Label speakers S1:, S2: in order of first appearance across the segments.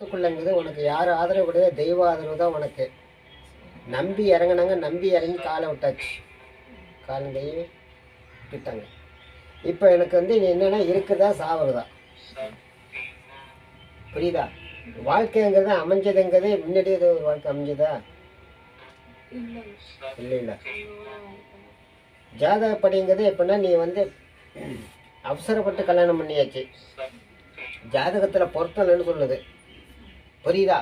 S1: இடத்துக்குள்ளங்கிறது உனக்கு யார் ஆதரவு கிடையாது, தெய்வ ஆதரவு தான் உனக்கு. நம்பி இறங்கினாங்க, நம்பி இறங்கி காலை விட்டாச்சு, காலங்கையும் விட்டுட்டாங்க. இப்போ எனக்கு வந்து என்னென்னா இருக்குதா சாவுறதா, புரியுதா? வாழ்க்கைங்கிறது அமைஞ்சதுங்கிறது முன்னாடியே ஏதோ ஒரு வாழ்க்கை அமைஞ்சதா? இல்லை இல்லை. ஜாதகப்படிங்கிறது எப்படின்னா நீ வந்து அவசரப்பட்டு கல்யாணம் பண்ணியாச்சு, ஜாதகத்தில் பொருத்தலைன்னு சொல்லுது, புரியுதா?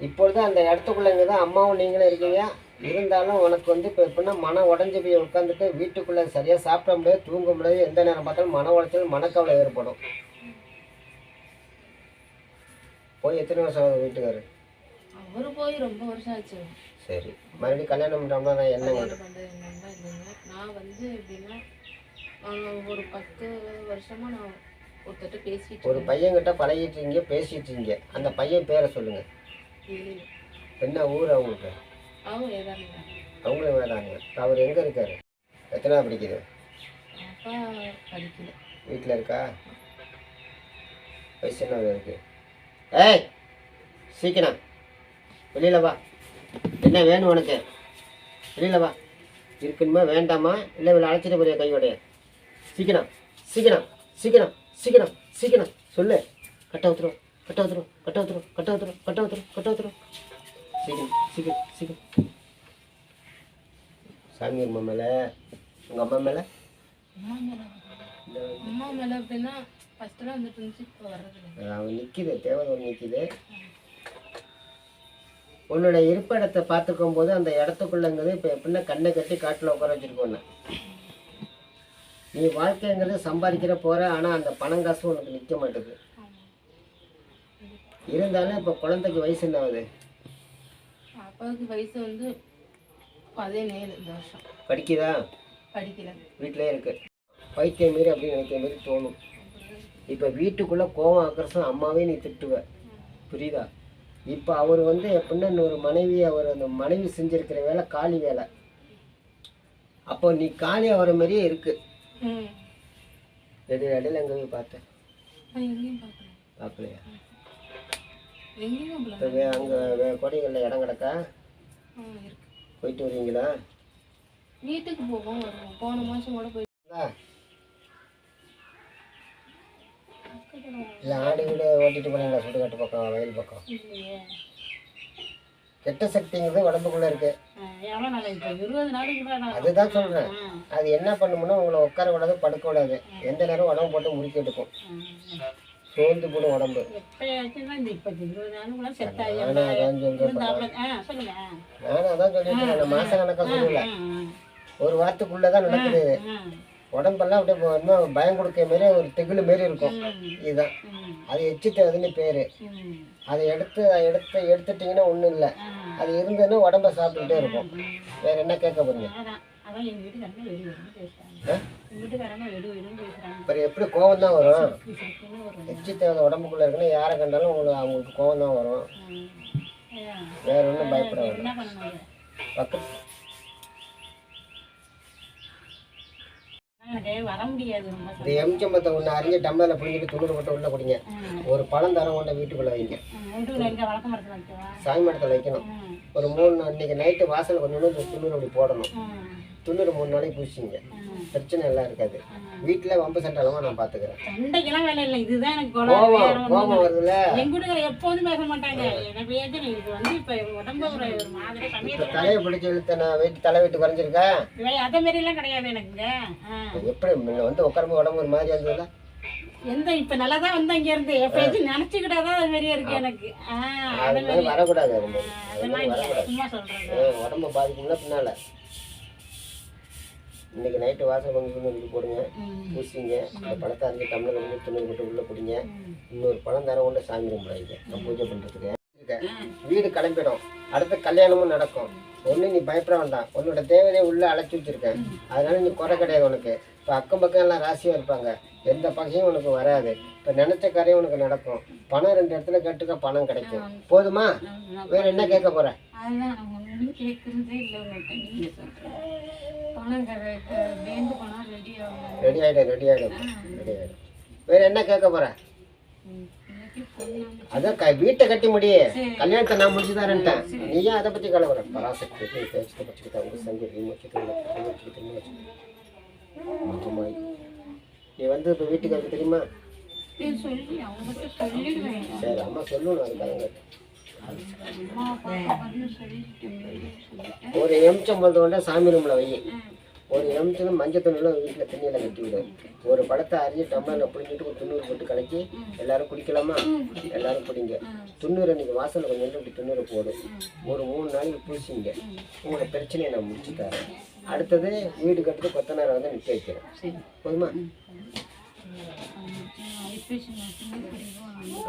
S1: இப்பொழுது அந்த இடத்துக்குள்ளேங்க தான் அம்மாவும் நீங்களும் இருக்கீங்க. இருந்தாலும் உனக்கு வந்து இப்போ எப்படின்னா மனம் உடஞ்சி போய் உட்காந்துட்டு வீட்டுக்குள்ளே சரியாக சாப்பிட முடியாது, தூங்க முடியாது, எந்த நேரம் பார்த்தாலும் மன உளைச்சல் மனக்கவலை ஏற்படும். போய் எத்தனை வருஷம் ஆகுது வீட்டுக்காரு?
S2: அவரு போய் ரொம்ப வருஷம் ஆச்சு.
S1: சரி, மறுபடியும் கல்யாணம் பண்ணுறோம்னா நான் என்ன பண்ணுறேன்?
S2: நான் வந்து எப்படின்னா ஒரு 10 வருஷமா நான் ஒருத்தட்ட பேசிட்டு
S1: ஒரு பையன்கிட்ட பழகிட்டீங்க, பேசிட்டீங்க. அந்த பையன் பேரை சொல்லுங்க. என்ன ஊர் அவங்களுக்கு?
S2: அவங்க வேதாங்க.
S1: அவங்களும் வேதாங்க. அவர் எங்கே இருக்காரு? எத்தனை படிக்குது?
S2: அப்பா படிக்கல,
S1: வீட்டில் இருக்கா? வயசு என்ன இருக்கு? ஏய் சீக்கிரம் வெளியில் வா, என்ன வேணும் உனக்கு? வெளியில் வா. இருக்கணுமா வேண்டாமா? இல்லை இவ்வளோ அழைச்சிட்டு போறியா கையோடைய? சீக்கிரம் சீக்கிரம் சீக்கிரம் சீக்கிரம் சீக்கிரம் சொல்லு. கட்ட ஊத்துரும் கட்ட ஊத்துரும் கட்ட ஊத்துரும் கட்ட ஊத்துரும் கட்ட ஊத்துரும் கட்ட ஊத்துரும். சீக்கிரம் சீக்கிரம் சீக்கிரம். சாமி அம்மா மேலே, உங்கள் அம்மா மேலே?
S2: அம்மா மேலே அப்படின்னா ஃபஸ்ட்டுலாம் வந்துட்டு இருந்துச்சு, இப்போ வர்றது.
S1: அவன் நிற்கிது, தேவதை நிற்கிது. உன்னோட இருப்பிடத்தை பார்த்துக்கும் போது அந்த இடத்துக்குள்ளங்கிறது இப்போ எப்படின்னா கண்ணை கட்டி காட்டில் உட்கார வச்சுருக்கோன்னு. நீ வாழ்க்கைங்கிறது சம்பாதிக்கிற போகிற, ஆனால் அந்த பணம் காசு உனக்கு நிற்க மாட்டேது. இருந்தாலும் இப்போ குழந்தைக்கு வயசு என்ன ஆகுது?
S2: அப்பாவுக்கு வயசு வந்து 17 இந்த வருஷம்.
S1: படிக்குதா?
S2: படிக்கல,
S1: வீட்டிலே இருக்கு. பைத்தியம் மாரி அப்படின்னு நினைக்கிற மாரி தோணும். இப்போ வீட்டுக்குள்ளே கோவம் ஆக்கிரசம் அம்மாவே நீ திட்டுவ, புரியுதா? இப்போ அவர் வந்து எப்படின்னா இன்னொரு மனைவி, அவர் அந்த மனைவி செஞ்சுருக்கிற வேலை காலி வேலை. அப்போ நீ காலி ஆகிற மாதிரியே இருக்கு. இடையில எங்கே போய் பார்த்தேன்? பார்க்கலையா? அங்கே கொடைகளில் இடம் கிடக்கா? போயிட்டு வருவீங்களா?
S2: வீட்டுக்கு போவோம் வருவோம். போன மாதம் கூட போயிட்டு
S1: இல்லை ஆடு வீடு ஓட்டிட்டு போனீங்களா? சுடுகாட்டு பக்கம், வயல் பக்கம்? கெட்ட சக்திங்கிறது உடம்புக்குள்ளே இருக்கு. அதுதான் சொல்கிறேன். அது என்ன பண்ணுமுன்னா உங்களை உட்கார கூடாது, படுக்க கூடாது, எந்த நேரம் உடம்பு போட்டு முறுக்கி எடுக்கும், சோர்ந்து போடும் உடம்பு. நானும் அதான் சொல்லிட்டு மாச கணக்காக சொல்லல, ஒரு வாரத்துக்குள்ளதான் நடக்குது. உடம்பெல்லாம் அப்படியே இன்னும் பயம் கொடுக்க மாரி ஒரு திகிலு மாரி இருக்கும். இதுதான் அது எச்சிட்டதுன்னு பேரு. அதை எடுத்துட்டீங்கன்னா ஒன்றும் இல்லை, அது இருந்ததுன்னா உடம்ப சாப்பிட்டுக்கிட்டே இருக்கும். வேற என்ன கேட்க போறீங்க? அப்புறம் எப்படி கோவம் தான் வரும்? எச்சி தேவை உடம்புக்குள்ள இருக்குன்னா யாரை கண்டாலும் அவங்களுக்கு கோவம் தான் வரும். வேற ஒன்றும் பயப்பட வேண்டாம். பக்கத்து இந்த எம்சம்பத்தை ஒன்று அரிஞ்சு டம்ளரில் பிடிங்கிட்டு துண்ணூறு மட்டும் உள்ள குடிங்க. ஒரு பழம் தரம் கொண்ட வீட்டுக்குள்ளே வைங்க, சாமி மரத்தில் வைக்கணும். ஒரு 3 இன்னைக்கு நைட்டு வாசல் கொஞ்சம் துண்ணூறு அப்படி போடணும். துண்ணூறு 3 நாளைக்கு பூசிங்க, பிரச்சனை எல்லாம் இருக்காது. வீட்டில் வம்பு சண்டை நான் பார்த்துக்கிறேன்.
S2: சண்டைக்கெல்லாம் வேலை இல்லை, இதுதான் எனக்கு
S1: கோபம் வருதுல்ல.
S2: எப்போதும் பேச மாட்டாங்க.
S1: தலையை பிடிச்சி இழுத்த நான் வீட்டு தலை வீட்டு குறைஞ்சிருக்கா?
S2: அதே மாதிரி எல்லாம் கிடையாது எனக்கு.
S1: எப்படி வந்து உட்காரும்போது உடம்பு ஒரு மாதிரி இருந்ததுல?
S2: எந்த இப்ப நல்லாதான் வந்து அங்க இருந்து எப்பயாச்சும் நினைச்சுக்கிட்டாதான் அது மாதிரியே இருக்கு எனக்கு.
S1: வரக்கூடாது,
S2: சும்மா சொல்றேன்.
S1: உடம்பு பாதிக்கும்னா பின்னால. இன்னைக்கு நைட்டு வாசல் கொஞ்சம் போடுங்க, பூசிங்க. அந்த பழத்தை அரிஞ்சு டம்ளர் வந்து துணி போட்டு உள்ள பிடிங்க. இன்னொரு பழம் தரம் கொண்டு சாமி கும்பிடாதீங்க, நான் பூஜை பண்ணுறதுக்கு. வீடு கிளம்பிடும், அடுத்த கல்யாணமும் நடக்கும். ஒன்று நீ பயப்பட வேண்டாம், உன்னோட தேவையை உள்ளே அழைச்சி வச்சிருக்கேன். அதனால நீ குறை கிடையாது உனக்கு. இப்போ அக்கம் பக்கம் எல்லாம் ராசியாக இருப்பாங்க, எந்த பகையும் உனக்கு வராது. இப்போ நினச்ச காரியம் உனக்கு நடக்கும். பணம் 2 இடத்துல கேட்டுக்க, பணம் கிடைக்கும். போதுமா? வேற என்ன கேட்க போற? ரெடி ஆகிடும். வேற என்ன கேட்க போற? அதான் வீட்டை கட்டி முடியே, கல்யாணத்தை நான் முடிச்சு தரேன்ட்டேன். நீ ஏன் அதை பற்றி கலவர? பராசக்தி பேச்சு வச்சுக்கிட்டா உங்க சங்கீதம் வச்சுக்கிட்டு நீ வந்து இப்போ வீட்டுக்கு வந்து தெரியுமா? சரி அம்மா சொல்லணும். அதுக்காக ஒரு எம்சம் வந்து கொண்டா சாமி ரூம்ல வை. ஒரு எம்சம் மஞ்சள் துணியில் வீட்டில் தண்ணியில் கட்டி விடு. ஒரு பழத்தை அரிஞ்சு டம்ளரில் பிடிங்கிட்டு ஒரு துண்ணூறு போட்டு கலக்கி எல்லாரும் குடிக்கலாமா? எல்லாரும் குடிங்க. துண்ணூறு அன்றைக்கி வாசலில் கொஞ்சம் இப்படி துண்ணூறு போடு. ஒரு 3 நாளைக்கு பூசிங்க. உங்களோட பிரச்சனையை நான் முடிச்சு தரேன். அடுத்தது வீடு கட்டுறது கொத்தனாரை வந்து நிற்க வைக்கிறேன். போதுமா?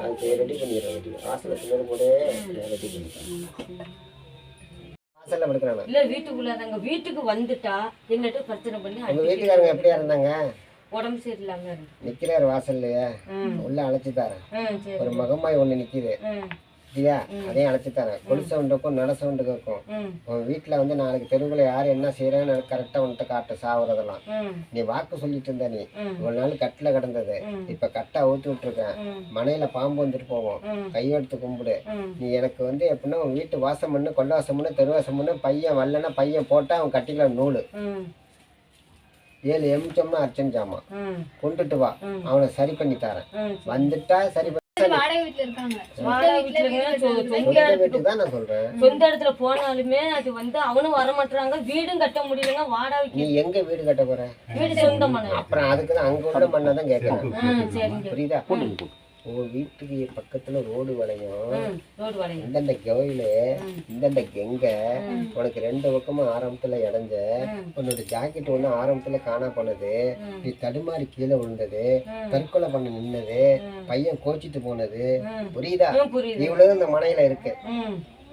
S1: அதுக்கு ரெடி பண்ணிடுறேன். ரெடி வாசலில் துண்ணூறு போடு. ரெடி பண்ணிடுறேன். வாசல்ல படுக்கிறாங்க.
S3: இல்ல வீட்டுக்குள்ள தாங்க. வீட்டுக்கு வந்துட்டா என்னட்டு பிரச்சனை பண்ணி
S1: உங்க வீட்டுக்காரங்க எப்படியா இருந்தாங்க?
S3: உடம்பு சரியில்லாம
S1: நிக்கிறாரு வாசல்லையே. உள்ள அழைச்சி தரேன். ஒரு மகமாய் ஒண்ணு நிக்குது இல்லையா? அதையும் அழைச்சி தரேன். கொலு சவுண்டுக்கும் நட சவுண்டுக்கும் இருக்கும். உன் வீட்டுல வந்து நாளைக்கு தெருவுல யாரு என்ன செய்யறான்னு கரெக்டா உன்கிட்ட காட்டு சாவுறதெல்லாம். நீ வாக்கு சொல்லிட்டு இருந்த. நீ ஒரு நாள் கட்டில கிடந்தது, இப்ப கட்டா ஊத்து விட்டுருக்கேன். மனையில பாம்பு வந்துட்டு போவோம். கையெடுத்து கும்பிடு. நீ எனக்கு வந்து எப்படின்னா உன் வீட்டு வாசம் பண்ணு, கொள்ளவாசம் பண்ணு, தெருவாசம் பண்ணு. பையன் வரலன்னா பையன் போட்டா அவன் கட்டிக்கலாம் நூலு. 7 எம்சம்னா அர்ச்சன் ஜாமா கொண்டுட்டு வா. அவனை சரி பண்ணி தரேன். வந்துட்டா சரி.
S3: சொந்த இடத்துல போனாலுமே அது வந்து அவனும் வர மாட்டாங்க. வீடும் கட்ட முடியலங்க. வாடகை.
S1: நீ எங்க வீடு கட்ட போற?
S3: வீடு சொந்த மண்ணு.
S1: அப்புறம் அதுக்குதான் அங்க உள்ள மண்ணை தான் கேட்கறேன். புரியுதா? உங்க வீட்டுக்கு பக்கத்துல ரோடு வளையும். இந்தந்த கோயிலு இந்தந்த கெங்க உனக்கு 2 பக்கமும் ஆரம்பத்துல இடைஞ்ச. உன்னோட ஜாக்கெட் ஒண்ணு ஆரம்பத்துல காணா போனது. நீ தடுமாறி கீழே விழுந்தது. தற்கொலை பண்ண நின்னது. பையன் கோச்சிட்டு போனது. புரியுதா? இவ்வளவு இந்த மனையில இருக்கு.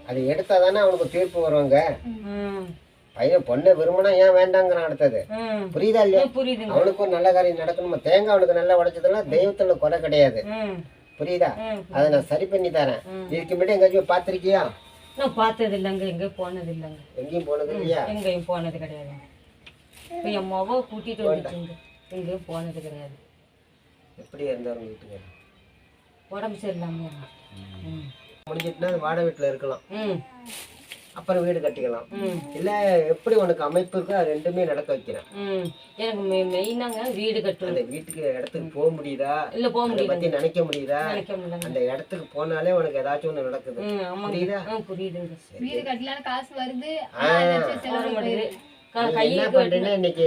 S1: அது எடுத்தாதானே அவனுக்கு தீர்ப்பு வருவாங்க. பையன் பொண்ணை விரும்பினா ஏன் வேண்டாங்கிறான். அடுத்தது புரியுதா இல்லையா? அவனுக்கு ஒரு நல்ல காரியம் நடக்கணுமா? தேங்காய் அவனுக்கு நல்லா உடைச்சதெல்லாம் தெய்வத்துல குறை கிடையாது. புரியுதா? அதை நான் சரி பண்ணி தரேன். இதுக்கு முன்னாடி எங்கேயும் பாத்திருக்கியா?
S3: நான் பார்த்தது இல்லைங்க. எங்கேயும் போனது இல்லைங்க.
S1: எங்கேயும் போனது இல்லையா?
S3: எங்கேயும் போனது கிடையாது. இப்போ என் மொபைல் கூட்டிட்டு வந்துச்சுங்க. எங்கேயும் போனது கிடையாது.
S1: எப்படி இருந்தாலும் வீட்டுக்கு
S3: உடம்பு சரியில்லாம
S1: முடிஞ்சிட்டுனா வாடகை வீட்டுல இருக்கலாம். அப்புறம் வீடு கட்டிக்கலாம். இல்ல எப்படி உனக்கு அமைப்பு இருக்கோ அது ரெண்டுமே நடக்க வைக்கிறேன்.
S3: எனக்கு மெயினாங்க வீடு கட்டணும்.
S1: அந்த வீட்டுக்கு இடத்துக்கு போக முடியுதா?
S3: இல்ல போக முடியல.
S1: பத்தி நினைக்க முடியுதா? அந்த இடத்துக்கு போனாலே உனக்கு ஏதாச்சும் ஒண்ணு நடக்குது. புரியுதா?
S3: புரியுதுங்க.
S4: வீடு கட்டலாம்னு காசு வருது.
S1: என்ன பண்றேன்னா இன்னைக்கு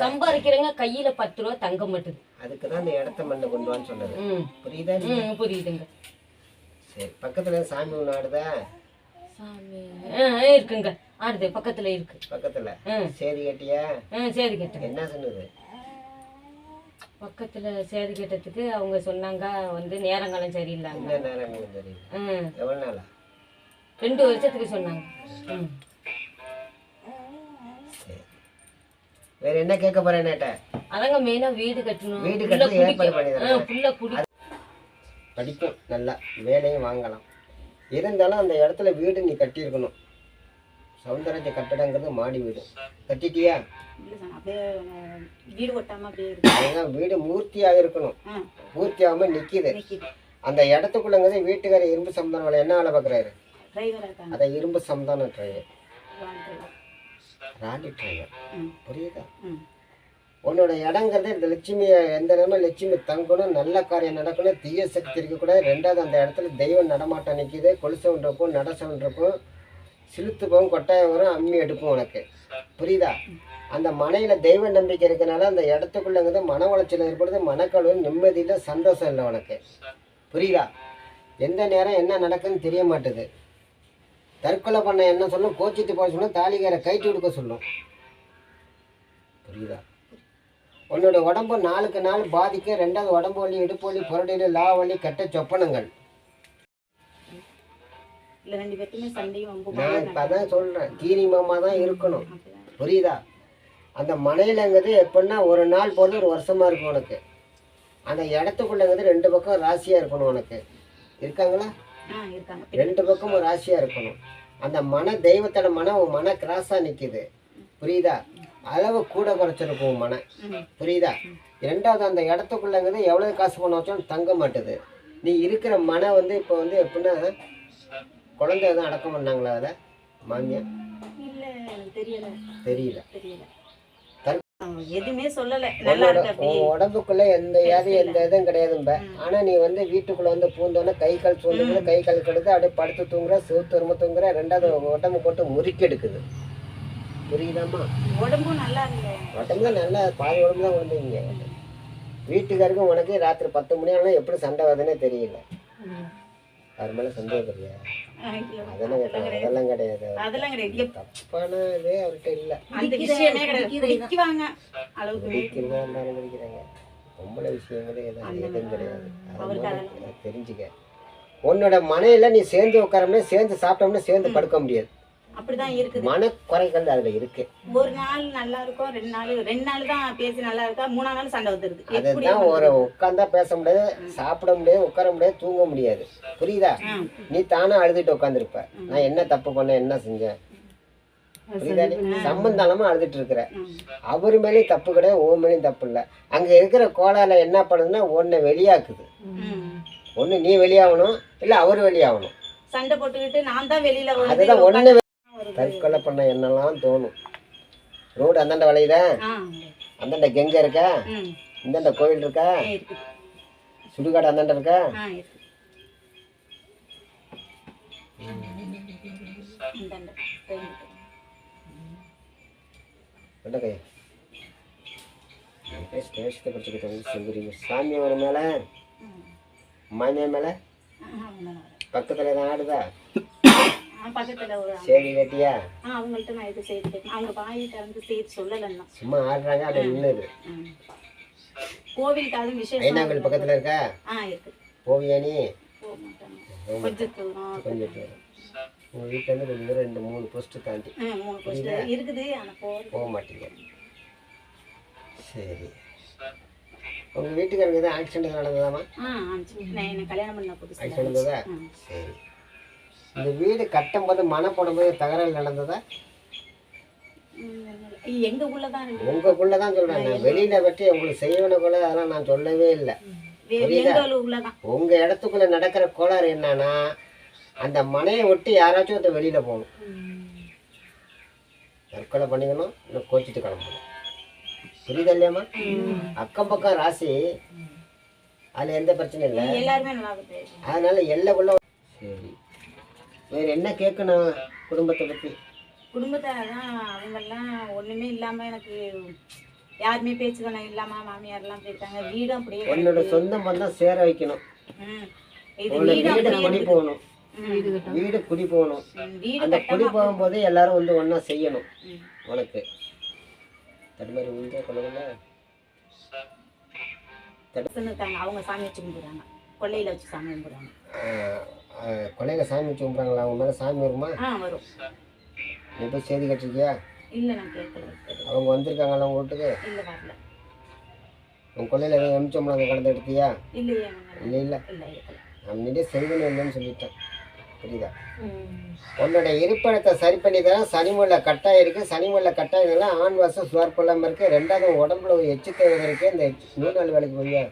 S3: சம்பாதிக்கிறேங்க. கையில 10 ரூபா தங்க மாட்டுது.
S1: அதுக்குதான் அந்த இடத்த மண்ணை கொண்டு வான்னு சொன்னது. புரியுதா?
S3: புரியுதுங்க.
S1: சரி பக்கத்துல சாமி ஒண்ணு ஆடுதா?
S3: சாமி இருக்குங்க. ஆடுது பக்கத்துல இருக்கு.
S1: பக்கத்துல சேரி கட்டியா?
S3: சேரி கட்டு.
S1: என்ன சொன்னது?
S3: பக்கத்துல சேரி கட்டத்துக்கு அவங்க சொன்னாங்க வந்து நேரங்காலம் சரியில்லைங்க.
S1: என்ன நேரங்களும் சரியில்லை? எவ்வளவு நாளா?
S3: 2 வருஷத்துக்கு சொன்னாங்க.
S1: வேற என்ன கேட்க போறேன்?
S3: அதங்க மெயினா வீடு கட்டணும்.
S1: வீடு கட்டி ஏற்பாடு
S3: பண்ணி
S1: படிக்கும். நல்லா வேலையும் வாங்கலாம். இருந்தாலும் அந்த இடத்துல வீடு நீ கட்டியிருக்கணும். சௌந்தரஜ கட்டடங்கிறது மாடி வீடு. கட்டிட்டியா?
S2: வீடு ஒட்டாம அப்படியே
S1: வீடு மூர்த்தியாக இருக்கணும். மூர்த்தியாகாம நிக்குது. அந்த இடத்துக்குள்ளங்கிறது வீட்டுக்கார இரும்பு சம்தான வேலை என்ன வேலை பார்க்குறாரு? அதை இரும்பு சம்தான டிரைவர், ராணி டிரைவர். புரியுதா? உன்னோட இடங்கிறது இந்த லட்சுமி எந்த நேரமும் லட்சுமி தங்கணும். நல்ல காரியம் நடக்கணும். தீய சக்தி இருக்கக்கூடாது. 2வது அந்த இடத்துல தெய்வம் நடமாட்டம் நிற்கிது. கொலுசவன் இருக்கும், நடசவன் இருக்கும், சிலுத்து போகும், கொட்டாயம் வரும், அம்மி எடுக்கும் உனக்கு. புரியுதா? அந்த மனையில தெய்வ நம்பிக்கை இருக்கனால அந்த இடத்துக்குள்ளங்கிறது மன உளைச்சல் ஏற்படுது. மனக்கழுவு, நிம்மதியில சந்தோஷம் இல்லை உனக்கு. புரியுதா? எந்த நேரம் என்ன நடக்குன்னு தெரிய மாட்டுது. தற்கொலை பண்ண என்ன சொல்லும்? கோச்சிட்டு போக சொல்லும். தாலிகார கைட்டு கொடுக்க சொல்லும். புரியுதா? உன்னோட உடம்பு நாளுக்கு நாள் பாதிக்க. 2வது உடம்பு வலி, இடுப்பு வலி, புரடியில லா வலி, கட்ட சொப்பனங்கள். நான் இப்ப அதான் சொல்றேன். தீனி மாமா தான் இருக்கணும். புரியுதா? அந்த மனையிலங்கிறது எப்படின்னா ஒரு நாள் போது ஒரு வருஷமா இருக்கும் உனக்கு. அந்த இடத்துக்குள்ளங்கிறது 2 பக்கம் ராசியா இருக்கணும் உனக்கு. இருக்காங்களா? 2 பக்கமும் ராசியா இருக்கணும். அந்த மன தெய்வத்தோட மன கிராஸா நிக்குது. புரியுதா? அளவு கூட குறைச்சிருக்கும் மன. புரியுதா? 2வது அந்த இடத்துக்குள்ளங்கிறது எவ்வளவு காசு பண்ண வச்சாலும் தங்க மாட்டுது. நீ இருக்கிற மனம் வந்து இப்போ வந்து எப்படின்னா குழந்தை எதுவும் அடக்கம் பண்ணாங்களா அதில் மாமியார்?
S2: இல்ல எனக்கு தெரியல
S1: தெரியல.
S2: தெரியல எதுவுமே சொல்லல. நல்லா
S1: உன்னோட
S2: இருக்கு அப்படி.
S1: உன் உடம்புக்குள்ள எந்த வியாதி எந்த இதுவும் கிடையாதும்ப. ஆனா நீ வந்து வீட்டுக்குள்ள வந்து பூந்தோன்னே கை கால் சூழ்ந்து கை கால் கெடுத்து அப்படியே படுத்து தூங்குற, செவுத்து வரும்ப தூங்குற, ரெண்டாவது உடம்பு போட்டு முறுக்கி எடுக்குது. புரியுதாம்மா?
S2: உடம்பும் நல்லா இருக்கு.
S1: உடம்பு தான் நல்லா பாதி உடம்பு தான் விழுந்தீங்க. வீட்டுக்காருக்கும் உனக்கு ராத்திரி 10 மணி ஆனாலும் எப்படி சண்டை வருதுன்னே தெரியல. அது மேலே சந்தேகம் இல்லையா? அதெல்லாம் கிடையாது.
S2: அதெல்லாம் கிடையாது.
S1: தப்பான இதே அவர்கிட்ட இல்லை.
S2: அந்த விஷயமே கிடையாது. குடிக்குவாங்க அளவுக்கு
S1: குடிக்கிறதா இருந்தாலும் குடிக்கிறாங்க. பொம்பளை விஷயங்களே எதுவும் கிடையாது. அது தெரிஞ்சுக்க. உன்னோட மனையில நீ சேர்ந்து உட்காரம்னா சேர்ந்து சாப்பிட்டோம்னா சேர்ந்து படுக்க முடியாது.
S2: அப்படிதான் இருக்குது.
S1: மன குறைகள் அதுல இருக்கு.
S2: ஒரு நாள் நல்லா இருக்கும், 2 நாள் தான் பேசி நல்லா இருக்கா, 3ஆம் நாள் சண்டை வந்துருது.
S1: அதுதான் ஒரு உட்கார்ந்தா பேச முடியாது, சாப்பிட முடியாது, உட்கார முடியாது, தூங்க முடியாது. புரியுதா? நீ தானே அழுதுட்டு உட்காந்துருப்ப. நான் என்ன தப்பு பண்ண, என்ன செஞ்சேன், புரியுதா? சம்பந்தானமா அழுதுட்டு இருக்கிற. அவரு மேலேயும் தப்பு கிடையாது, உன் மேலேயும் தப்பு இல்லை. அங்க இருக்கிற கோளால என்ன பண்ணுதுன்னா ஒன்னை வெளியாக்குது. ஒண்ணு நீ வெளியாகணும், இல்ல அவரு வெளியாகணும்.
S2: சண்டை போட்டுக்கிட்டு நான் தான் வெளியில
S1: அதுதான் ஒண்ணு. தற்கொலை பண்ண என்னெல்லாம் தோணும். ரோடு அந்தாண்ட வளையுதா, அந்தாண்ட கெங்க இருக்கா, இந்தாண்ட கோயில் இருக்கா, சுடுகாடு அந்தாண்ட இருக்கா. சாமி ஒரு மேல மாமியா மேல பக்கத்துல தான் ஆடுதா?
S2: பக்கத்துல ஒரு
S1: சரி வேட்டியா?
S2: அவங்கள்ட்ட நான் இது செய்து அவங்க பாயிட்ட வந்து செய்து சொல்லலன்னா
S1: சும்மா ஆடுறாங்க. அது நின்னுது.
S2: கோவிலுக்கு அதுவும் விசேஷம்.
S1: ஐநாங்கல் பக்கத்துல இருக்கா?
S2: இருக்கு.
S1: போவியா நீ?
S2: போக மாட்டாங்க. கொஞ்சம் தூரம்.
S1: கொஞ்சம் தூரம். உங்க வீட்டுல இருந்து கொஞ்சம் தூரம் 2-3 போஸ்ட் தாண்டி
S2: 3 போஸ்ட் இருக்குது. ஆனா
S1: போக மாட்டீங்க. சரி. உங்க வீட்டுக்காரங்க ஏதாவது ஆக்சிடென்ட் நடந்ததாமா?
S2: நான் என்ன கல்யாணம் பண்ண புதுசு
S1: ஆக்சிடென்ட் நடந்ததா? சரி. இந்த வீடு கட்டும் போது மன போடும்போது தகராறு நடந்ததா?
S2: எங்க உள்ளதான்
S1: உங்களுக்குள்ளதான் சொல்றேன். வெளியில பற்றி உங்களுக்கு செய்யணும் போல அதெல்லாம் நான் சொல்லவே இல்லை. உங்க இடத்துக்குள்ள நடக்கிற கோளாறு என்னன்னா அந்த மனையை விட்டு யாராச்சும் அதை வெளியில போகணும். தற்கொலை பண்ணிக்கணும், இல்லை கோச்சிட்டு கிளம்பணும். புரியுதா இல்லையாம்மா? அக்கம் பக்கம் ராசி அதுல எந்த பிரச்சனையும் இல்லை.
S2: எல்லாருமே நல்லா இருக்கு.
S1: அதனால எல்லைக்குள்ள. சரி, வேற என்ன கேட்கணும் குடும்பத்தை பத்தி?
S2: குடும்பத்தை தான் அவங்கெல்லாம் ஒண்ணுமே இல்லாம எனக்கு யாருமே பேச்சுக்கணும் இல்லாம மாமியார்லாம் போயிருக்காங்க. வீடும் அப்படியே
S1: உன்னோட சொந்த பந்தம் சேர வைக்கணும். வீடு குடி போகணும். வீடு குடி போகணும். அந்த குடி போகும்போது எல்லாரும் வந்து ஒன்னா செய்யணும். உனக்கு தடுமாறி உங்க கொள்ளல
S2: அவங்க சாமி வச்சு கும்பிடுறாங்க. கொள்ளையில வச்சு சாமி கும்பிடுறாங்க.
S1: கொள்ளையில சாமி வச்சு கும்பிடுறாங்களா? அவங்க மேல சாமி வருமா?
S2: வரும்.
S1: நீ போய் செய்தி கட்டிருக்கியா?
S2: இல்ல, நான் கேட்கல.
S1: அவங்க வந்திருக்காங்களா உங்க வீட்டுக்கு?
S2: இல்ல, வரல.
S1: உங்க கொள்ளையில எதுவும் எமிச்சம்பளம் கலந்து எடுத்தியா?
S2: இல்லையே.
S1: இல்லை இல்லை, நான் முன்னாடியே செய்தணும் இல்லைன்னு சொல்லிட்டேன். புரியுதா? உன்னோட இருப்பிடத்தை சரி பண்ணி தரேன். சனிமூல கட்டாயம் இருக்கு. சனிமூல கட்டாயம் ஆண் வாசம் சுவார்ப்பெல்லாம் இருக்கு. ரெண்டாவது உடம்புல ஒரு எச்சு தேவை இருக்கு. இந்த 3 நாள் வேலைக்கு போவியா?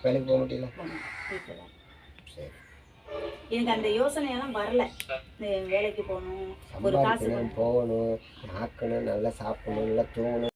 S1: வேலைக்கு போக முடியல. சரி,
S2: எனக்கு அந்த யோசனையெல்லாம் வரல. வேலைக்கு போகணும், ஒரு காசு
S1: போகணும், ஆக்கணும், நல்லா சாப்பிடணும், நல்லா தூங்கணும்.